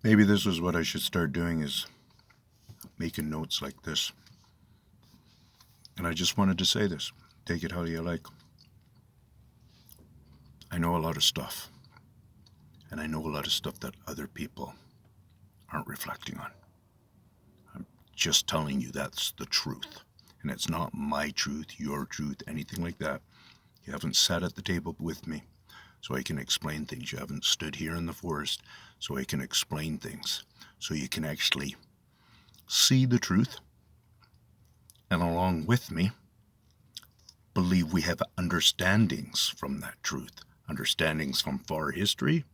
Maybe this is what I should start doing, is making notes like this. And I just wanted to say this. Take it how you like. I know a lot of stuff. And I know a lot of stuff that other people aren't reflecting on. I'm just telling you that's the truth. And it's not my truth, your truth, anything like that. You haven't sat at the table with me so I can explain things. You haven't stood here in the forest so I can explain things. So you can actually see the truth, and along with me, believe we have understandings from that truth, understandings from far history,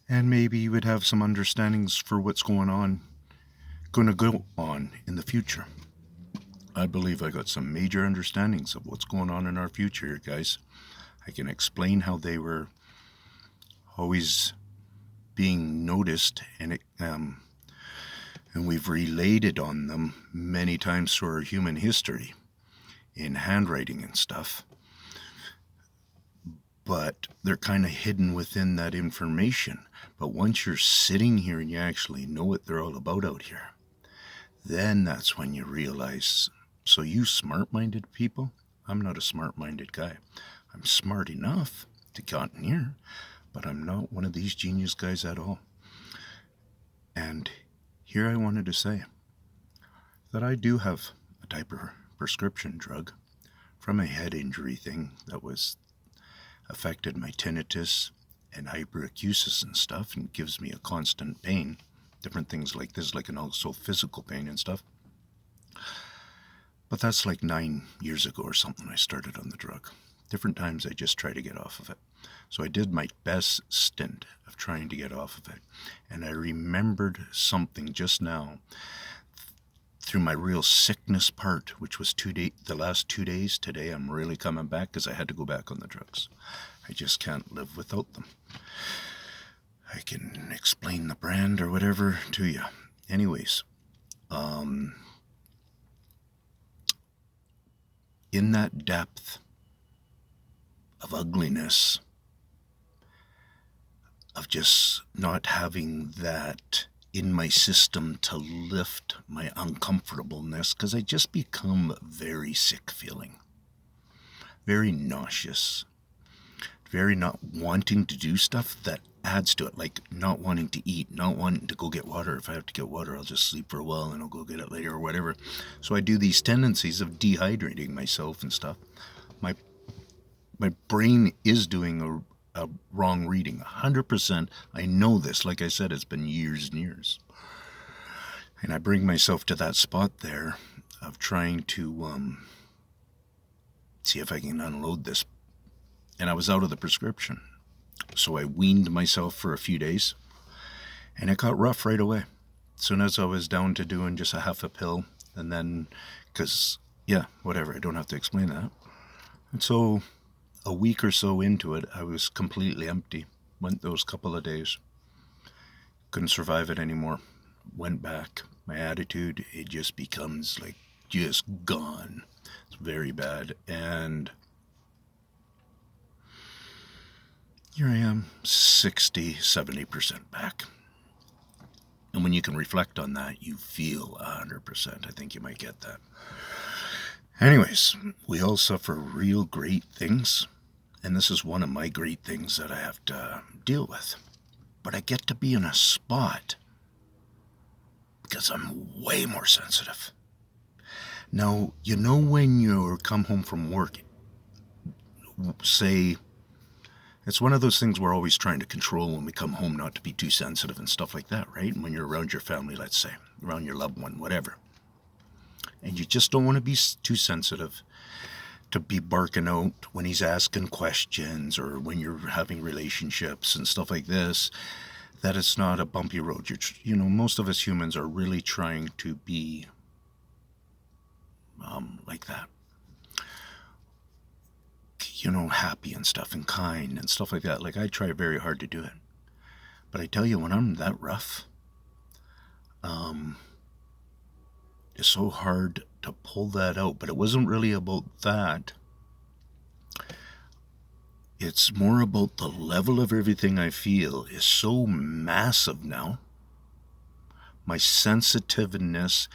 and maybe you would have some understandings for what's going to go on in the future. I believe I got some major understandings of what's going on in our future, guys. I can explain how they were always being noticed, and we've related on them many times through our human history in handwriting and stuff. But they're kind of hidden within that information. But once you're sitting here and you actually know what they're all about out here, then that's when you realize, so you smart-minded people, I'm not a smart-minded guy. I'm smart enough to get in here, but I'm not one of these genius guys at all. And here I wanted to say that I do have a type of prescription drug from a head injury thing that was affected my tinnitus and hyperacusis and stuff, and gives me a constant pain. Different things like this, like, and also physical pain and stuff. But that's like 9 years ago or something I started on the drug. Different times I just try to get off of it. So I did my best stint of trying to get off of it. And I remembered something just now through my real sickness part, which was the last 2 days. Today I'm really coming back because I had to go back on the drugs. I just can't live without them. I can explain the brand or whatever to you. Anyways, in that depth of ugliness, of just not having that in my system to lift my uncomfortableness, because I just become very sick feeling, very nauseous, very not wanting to do stuff that adds to it, like not wanting to eat, not wanting to go get water. If I have to get water, I'll just sleep for a while and I'll go get it later or whatever. So I do these tendencies of dehydrating myself and stuff. My my brain is doing a wrong reading, 100%. I know this. Like I said, it's been years and years. And I bring myself to that spot there of trying to see if I can unload this. And I was out of the prescription. So I weaned myself for a few days. And it got rough right away. As soon as I was down to doing just a half a pill. And then, because, yeah, whatever, I don't have to explain that. And so a week or so into it, I was completely empty. Went those couple of days. Couldn't survive it anymore. Went back. My attitude, it just becomes like just gone. It's very bad. And here I am, 60, 70% back. And when you can reflect on that, you feel 100%. I think you might get that. Anyways, we all suffer real great things. And this is one of my great things that I have to deal with. But I get to be in a spot because I'm way more sensitive. Now, you know when you come home from work, say, it's one of those things we're always trying to control when we come home, not to be too sensitive and stuff like that, right? And when you're around your family, let's say, around your loved one, whatever. And you just don't want to be too sensitive to be barking out when he's asking questions or when you're having relationships and stuff like this, that it's not a bumpy road. Most of us humans are really trying to be like that. Happy and stuff and kind and stuff like that. Like, I try very hard to do it. But I tell you, when I'm that rough, it's so hard to pull that out. But it wasn't really about that. It's more about the level of everything I feel is so massive now. My sensitiveness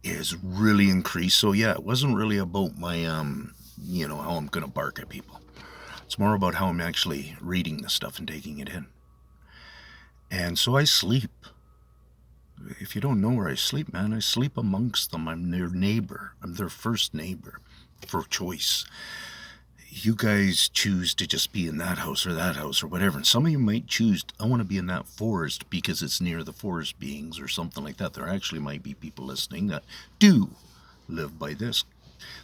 is really increased. So yeah, it wasn't really about my how I'm gonna bark at people. It's more about how I'm actually reading the stuff and taking it in. And so I sleep. If you don't know where I sleep, man, I sleep amongst them. I'm their neighbor. I'm their first neighbor for choice. You guys choose to just be in that house or whatever. And some of you might choose, I want to be in that forest because it's near the forest beings or something like that. There actually might be people listening that do live by this.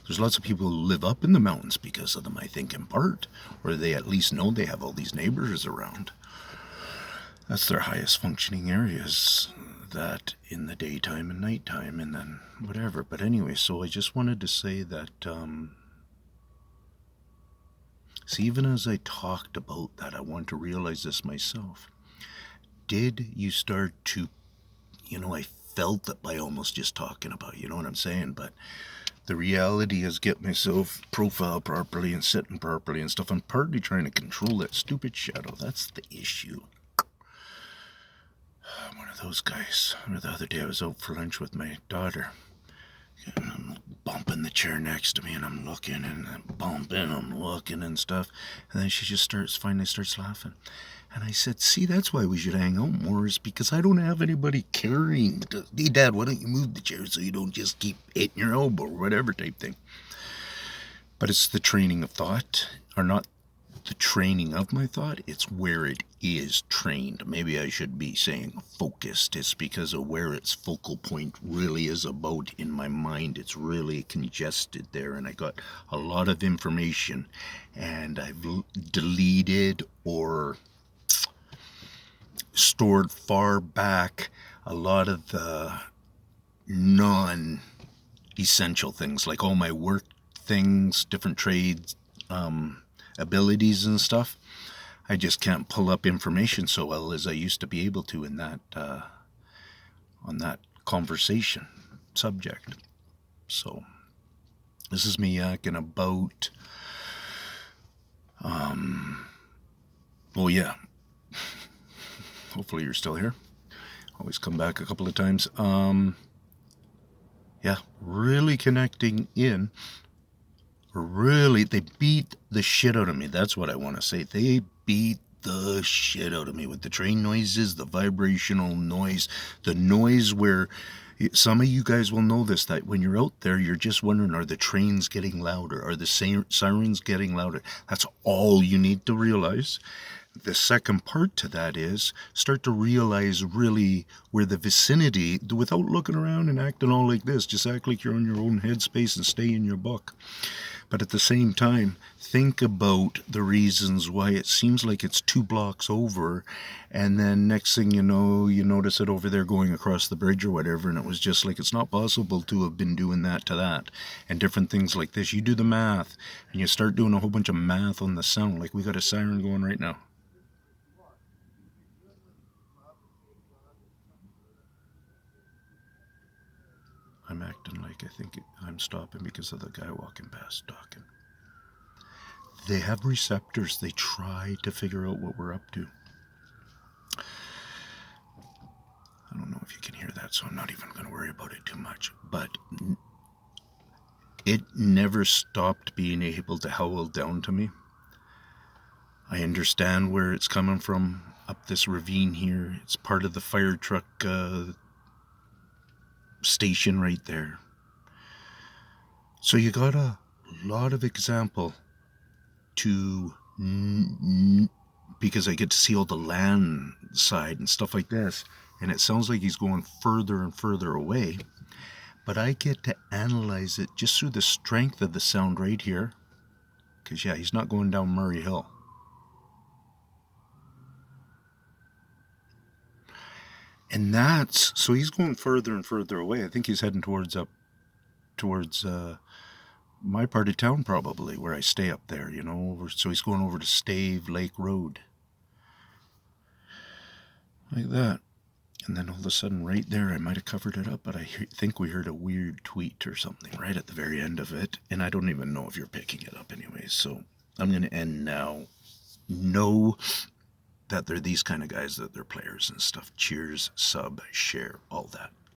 There's lots of people who live up in the mountains because of them, I think, in part. Or they at least know they have all these neighbors around. That's their highest functioning areas, that in the daytime and nighttime and then whatever. But anyway, so I just wanted to say that see, even as I talked about that, I want to realize this myself. Did you start to, I felt it by almost just talking about it, you know what I'm saying? But the reality is get myself profiled properly and sitting properly and stuff. I'm partly trying to control that stupid shadow. That's the issue. I'm one of those guys. The other day I was out for lunch with my daughter. And I'm bumping the chair next to me and I'm looking and I'm bumping, I'm looking and stuff. And then she just finally starts laughing. And I said, see, that's why we should hang out more, is because I don't have anybody carrying. Hey, Dad, why don't you move the chair so you don't just keep hitting your elbow or whatever type thing. But it's the training of thought, or not the training of my thought, it's where it is trained. Maybe I should be saying focused. It's because of where its focal point really is about in my mind. It's really congested there, and I got a lot of information, and I've deleted or stored far back a lot of the non-essential things, like all my work things, different trades, abilities and stuff. I just can't pull up information so well as I used to be able to in that on that conversation subject. So this is me yakking about oh yeah, hopefully you're still here. Always come back a couple of times. Yeah, really connecting in. Really, they beat the shit out of me. That's what I want to say. They beat the shit out of me with the train noises, the vibrational noise, the noise where some of you guys will know this, that when you're out there, you're just wondering, are the trains getting louder? Are the sirens getting louder? That's all you need to realize. The second part to that is start to realize really where the vicinity, without looking around and acting all like this, just act like you're on your own headspace and stay in your book. But at the same time, think about the reasons why it seems like it's 2 blocks over, and then next thing you know, you notice it over there going across the bridge or whatever, and it was just like, it's not possible to have been doing that to that, and different things like this. You do the math, and you start doing a whole bunch of math on the sound, like we got a siren going right now. I'm acting like I think I'm stopping because of the guy walking past talking. They have receptors. They try to figure out what we're up to. I don't know if you can hear that, so I'm not even going to worry about it too much. But it never stopped being able to howl down to me. I understand where it's coming from up this ravine here. It's part of the fire truck station right there. So you got a lot of example to, because I get to see all the land side and stuff like this, and it sounds like he's going further and further away, but I get to analyze it just through the strength of the sound right here, because yeah, he's not going down Murray Hill. And that's, so he's going further and further away. I think he's heading towards my part of town, probably, where I stay up there, so he's going over to Stave Lake Road. Like that. And then all of a sudden, right there, I might have covered it up, but I think we heard a weird tweet or something right at the very end of it, and I don't even know if you're picking it up anyways, so I'm going to end now. know that they're these kind of guys, that they're players and stuff. Cheers, sub, share, all that.